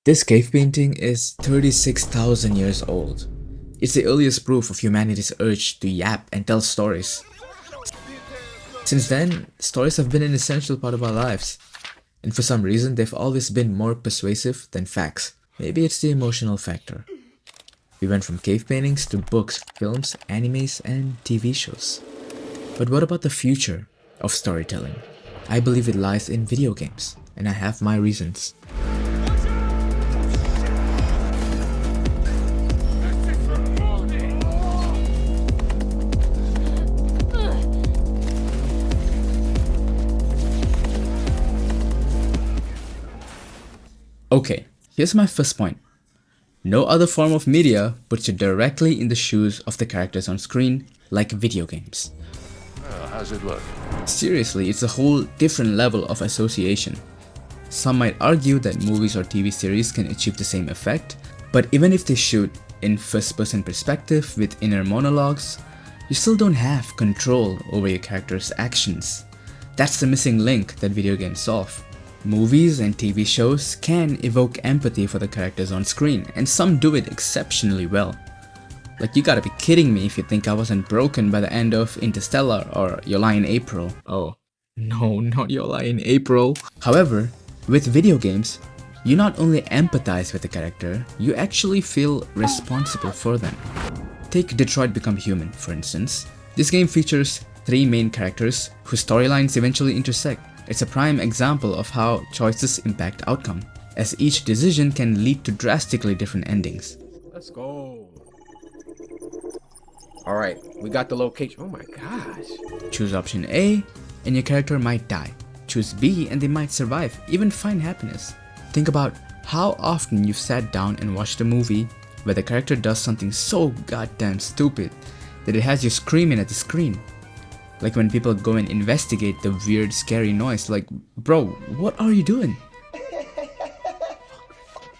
This cave painting is 36,000 years old. It's the earliest proof of humanity's urge to yap and tell stories. Since then, stories have been an essential part of our lives, and for some reason they've always been more persuasive than facts. Maybe it's the emotional factor. We went from cave paintings to books, films, animes, and TV shows. But what about the future of storytelling? I believe it lies in video games, and I have my reasons. Okay, here's my first point. No other form of media puts you directly in the shoes of the characters on screen like video games. How's it look? Seriously, it's a whole different level of association. Some might argue that movies or TV series can achieve the same effect, but even if they shoot in first-person perspective with inner monologues, you still don't have control over your character's actions. That's the missing link that video games solve. Movies and TV shows can evoke empathy for the characters on screen, and some do it exceptionally well. Like, you gotta be kidding me if you think I wasn't broken by the end of Interstellar or Your Lie in April. Oh, no, not Your Lie in April. However, with video games, you not only empathize with the character, you actually feel responsible for them. Take Detroit Become Human, for instance. This game features 3 main characters whose storylines eventually intersect. It's a prime example of how choices impact outcome, as each decision can lead to drastically different endings. Let's go. Alright, we got the location. Oh my gosh. Choose option A, and your character might die. Choose B, and they might survive, even find happiness. Think about how often you've sat down and watched a movie where the character does something so goddamn stupid that it has you screaming at the screen. Like when people go and investigate the weird, scary noise, like, bro, what are you doing?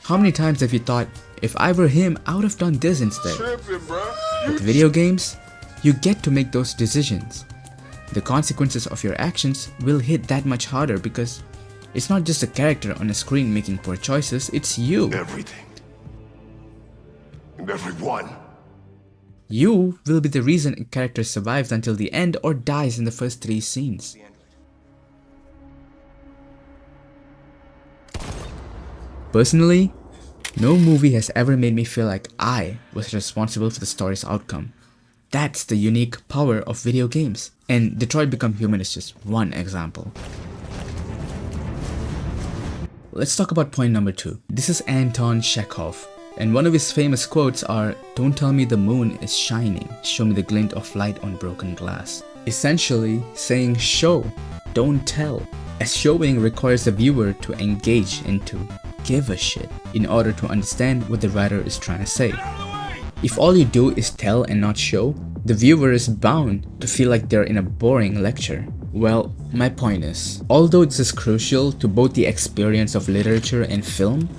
How many times have you thought, if I were him, I would have done this instead? With video games, you get to make those decisions. The consequences of your actions will hit that much harder because it's not just a character on a screen making poor choices, it's you. Everything. And everyone. You will be the reason a character survives until the end or dies in the first 3 scenes. Personally, no movie has ever made me feel like I was responsible for the story's outcome. That's the unique power of video games, and Detroit Become Human is just one example. Let's talk about point number 2. This is Anton Chekhov, and one of his famous quotes are, "Don't tell me the moon is shining, show me the glint of light on broken glass." Essentially saying show, don't tell, as showing requires the viewer to engage and to give a shit in order to understand what the writer is trying to say. If all you do is tell and not show, the viewer is bound to feel like they're in a boring lecture. Well, my point is, although this is crucial to both the experience of literature and film,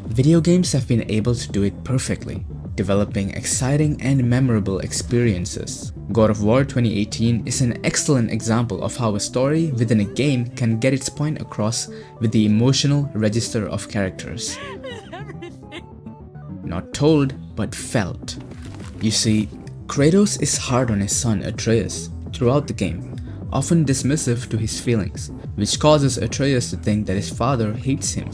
video games have been able to do it perfectly, developing exciting and memorable experiences. God of War 2018 is an excellent example of how a story within a game can get its point across with the emotional register of characters. Not told, but felt. You see, Kratos is hard on his son Atreus throughout the game, often dismissive to his feelings, which causes Atreus to think that his father hates him.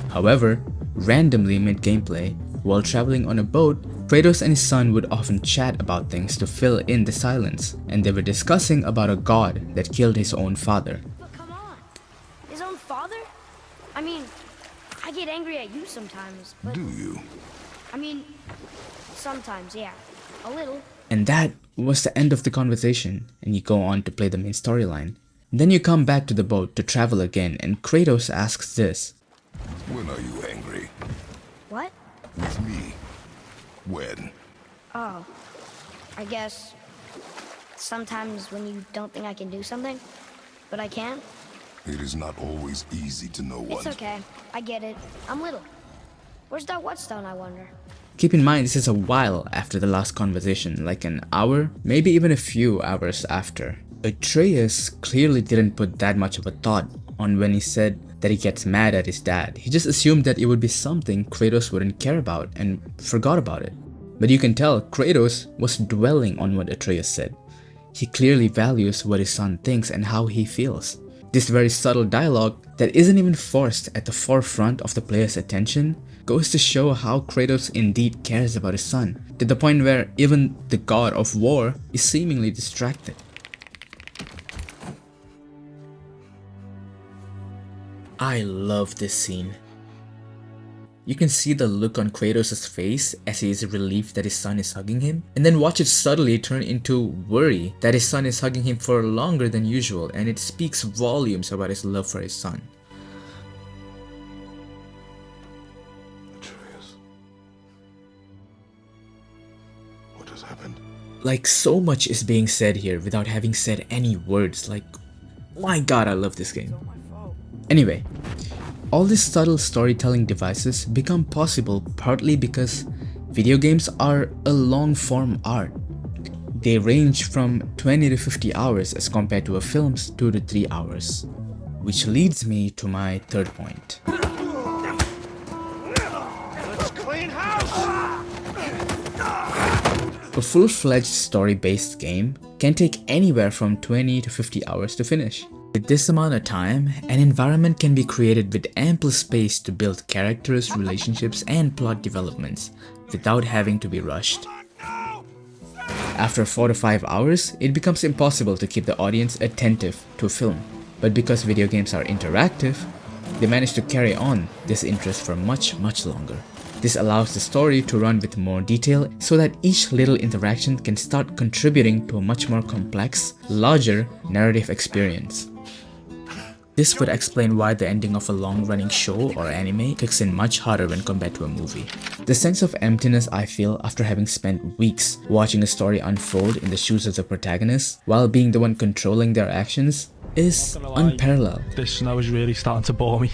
However, randomly mid-gameplay, while traveling on a boat, Kratos and his son would often chat about things to fill in the silence, and they were discussing about a god that killed his own father. But come on, his own father? I mean, I get angry at you sometimes, but... Do you? I mean, sometimes, yeah, a little. And that was the end of the conversation, and you go on to play the main storyline. Then you come back to the boat to travel again, and Kratos asks this. When are you angry? What? With me. When? Oh, I guess sometimes when you don't think I can do something, but I can. It is not always easy to know what. It's okay, I get it. I'm little. Where's that whetstone, I wonder? Keep in mind, this is a while after the last conversation, like an hour, maybe even a few hours after. Atreus clearly didn't put that much of a thought on when he said, that he gets mad at his dad. He just assumed that it would be something Kratos wouldn't care about and forgot about it. But you can tell Kratos was dwelling on what Atreus said. He clearly values what his son thinks and how he feels. This very subtle dialogue that isn't even forced at the forefront of the player's attention goes to show how Kratos indeed cares about his son, to the point where even the god of war is seemingly distracted. I love this scene. You can see the look on Kratos' face as he is relieved that his son is hugging him, and then watch it subtly turn into worry that his son is hugging him for longer than usual, and it speaks volumes about his love for his son. Atreus. What has happened? Like, so much is being said here without having said any words. Like, my god, I love this game. Anyway, all these subtle storytelling devices become possible partly because video games are a long-form art. They range from 20 to 50 hours as compared to a film's 2 to 3 hours. Which leads me to my third point. Let's clean house! A full-fledged story-based game can take anywhere from 20 to 50 hours to finish. With this amount of time, an environment can be created with ample space to build characters, relationships, and plot developments without having to be rushed. After 4 to 5 hours, it becomes impossible to keep the audience attentive to a film. But because video games are interactive, they manage to carry on this interest for much longer. This allows the story to run with more detail so that each little interaction can start contributing to a much more complex, larger narrative experience. This would explain why the ending of a long-running show or anime kicks in much harder when compared to a movie. The sense of emptiness I feel after having spent weeks watching a story unfold in the shoes of the protagonist while being the one controlling their actions is unparalleled. This snow is really starting to bore me.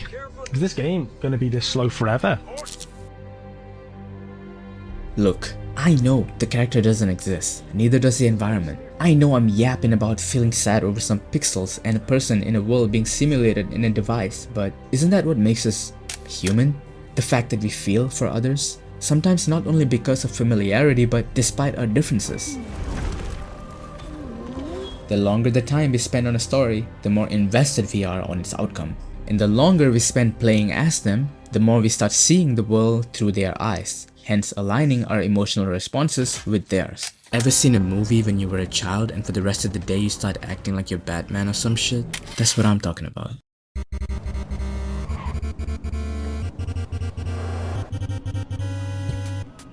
Is this game gonna be this slow forever? Look, I know the character doesn't exist, neither does the environment. I know I'm yapping about feeling sad over some pixels and a person in a world being simulated in a device, but isn't that what makes us human? The fact that we feel for others? Sometimes not only because of familiarity, but despite our differences. The longer the time we spend on a story, the more invested we are on its outcome. And the longer we spend playing as them, the more we start seeing the world through their eyes, hence aligning our emotional responses with theirs. Ever seen a movie when you were a child and for the rest of the day you start acting like you're Batman or some shit? That's what I'm talking about.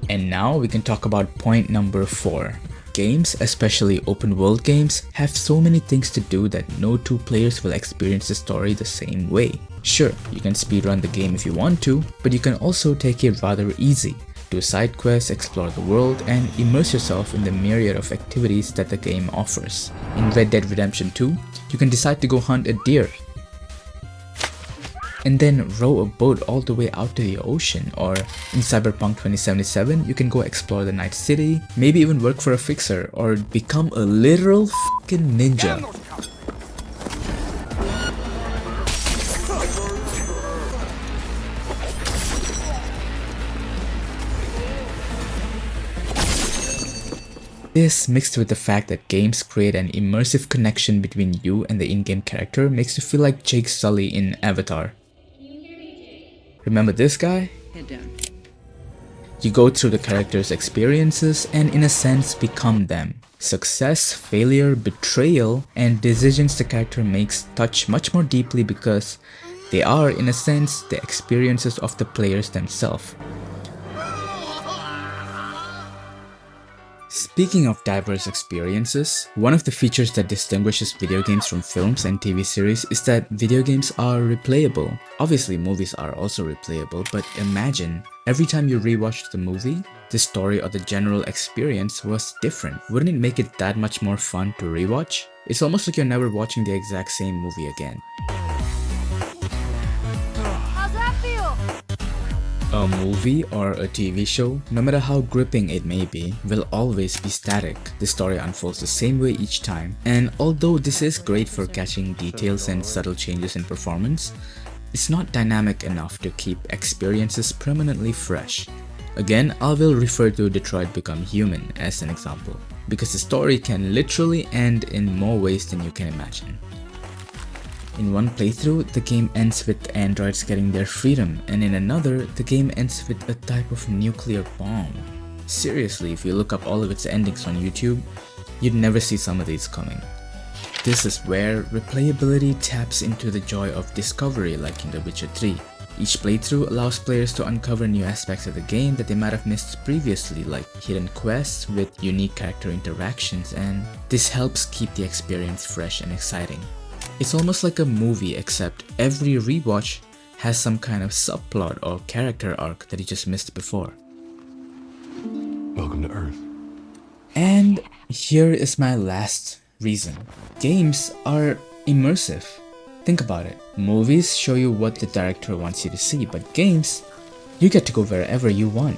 And now we can talk about point number 4. Games, especially open world games, have so many things to do that no two players will experience the story the same way. Sure, you can speedrun the game if you want to, but you can also take it rather easy. Do side quests, explore the world, and immerse yourself in the myriad of activities that the game offers. In Red Dead Redemption 2, you can decide to go hunt a deer and then row a boat all the way out to the ocean, or in Cyberpunk 2077, you can go explore the Night City, maybe even work for a fixer, or become a literal fucking ninja. This, mixed with the fact that games create an immersive connection between you and the in-game character, makes you feel like Jake Sully in Avatar. Remember this guy? Head down. You go through the character's experiences and in a sense become them. Success, failure, betrayal, and decisions the character makes touch much more deeply because they are, in a sense, the experiences of the players themselves. Speaking of diverse experiences, one of the features that distinguishes video games from films and TV series is that video games are replayable. Obviously, movies are also replayable, but imagine every time you rewatched the movie, the story or the general experience was different. Wouldn't it make it that much more fun to rewatch? It's almost like you're never watching the exact same movie again. A movie or a TV show, no matter how gripping it may be, will always be static. The story unfolds the same way each time, and although this is great for catching details and subtle changes in performance, it's not dynamic enough to keep experiences permanently fresh. Again, I will refer to Detroit Become Human as an example, because the story can literally end in more ways than you can imagine. In one playthrough, the game ends with androids getting their freedom, and in another, the game ends with a type of nuclear bomb. Seriously, if you look up all of its endings on YouTube, you'd never see some of these coming. This is where replayability taps into the joy of discovery, like in The Witcher 3. Each playthrough allows players to uncover new aspects of the game that they might have missed previously, like hidden quests with unique character interactions, and this helps keep the experience fresh and exciting. It's almost like a movie, except every rewatch has some kind of subplot or character arc that you just missed before. Welcome to Earth. And here is my last reason. Games are immersive. Think about it. Movies show you what the director wants you to see, but games, you get to go wherever you want.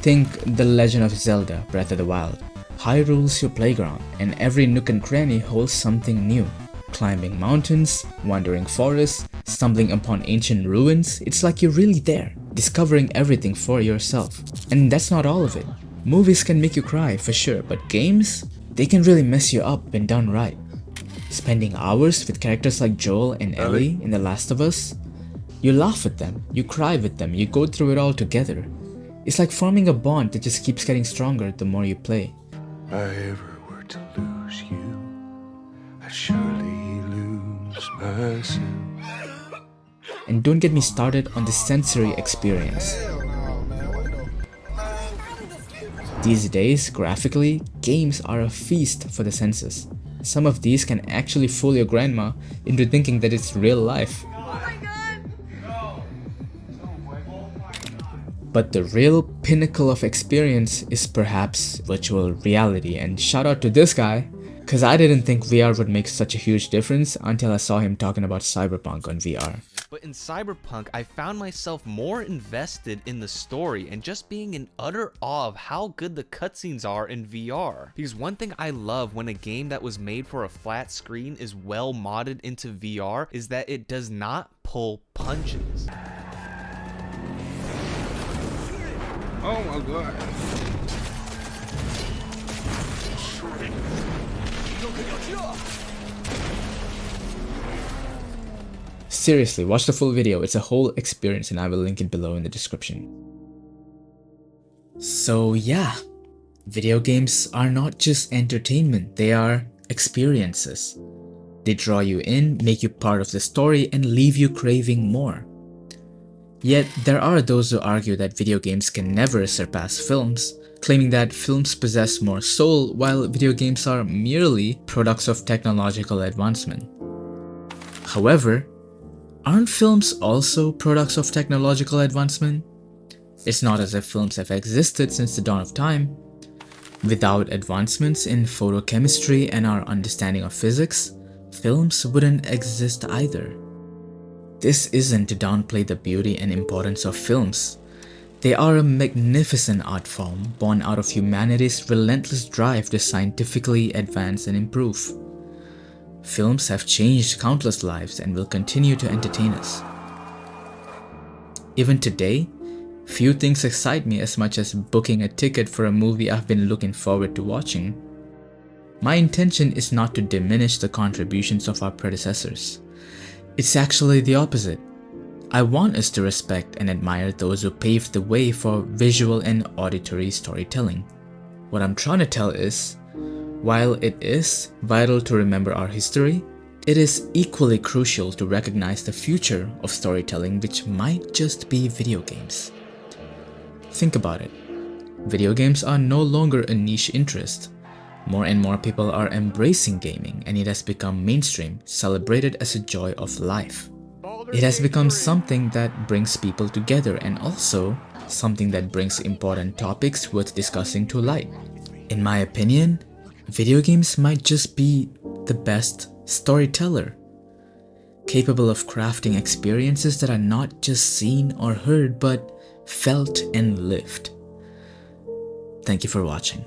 Think The Legend of Zelda Breath of the Wild. Hyrule's your playground, and every nook and cranny holds something new. Climbing mountains, wandering forests, stumbling upon ancient ruins, it's like you're really there, discovering everything for yourself. And that's not all of it. Movies can make you cry for sure, but games, they can really mess you up when done right. Spending hours with characters like Joel and Ellie in The Last of Us, you laugh with them, you cry with them, you go through it all together. It's like forming a bond that just keeps getting stronger the more you play. If I ever were to lose you, I'd surely lose myself. And don't get me started on the sensory experience. These days, graphically, games are a feast for the senses. Some of these can actually fool your grandma into thinking that it's real life. But the real pinnacle of experience is perhaps virtual reality, and shout out to this guy, cause I didn't think VR would make such a huge difference until I saw him talking about Cyberpunk on VR. But in Cyberpunk, I found myself more invested in the story and just being in utter awe of how good the cutscenes are in VR. Because one thing I love when a game that was made for a flat screen is well modded into VR is that it does not pull punches. Oh my god. Seriously, watch the full video, it's a whole experience and I will link it below in the description. So yeah, video games are not just entertainment, they are experiences. They draw you in, make you part of the story, and leave you craving more. Yet there are those who argue that video games can never surpass films, claiming that films possess more soul while video games are merely products of technological advancement. However, aren't films also products of technological advancement? It's not as if films have existed since the dawn of time. Without advancements in photochemistry and our understanding of physics, films wouldn't exist either. This isn't to downplay the beauty and importance of films. They are a magnificent art form born out of humanity's relentless drive to scientifically advance and improve. Films have changed countless lives and will continue to entertain us. Even today, few things excite me as much as booking a ticket for a movie I've been looking forward to watching. My intention is not to diminish the contributions of our predecessors. It's actually the opposite. I want us to respect and admire those who paved the way for visual and auditory storytelling. What I'm trying to tell is, while it is vital to remember our history, it is equally crucial to recognize the future of storytelling, which might just be video games. Think about it. Video games are no longer a niche interest. More and more people are embracing gaming, and it has become mainstream, celebrated as a joy of life. It has become something that brings people together and also something that brings important topics worth discussing to light. In my opinion, video games might just be the best storyteller, capable of crafting experiences that are not just seen or heard but felt and lived. Thank you for watching.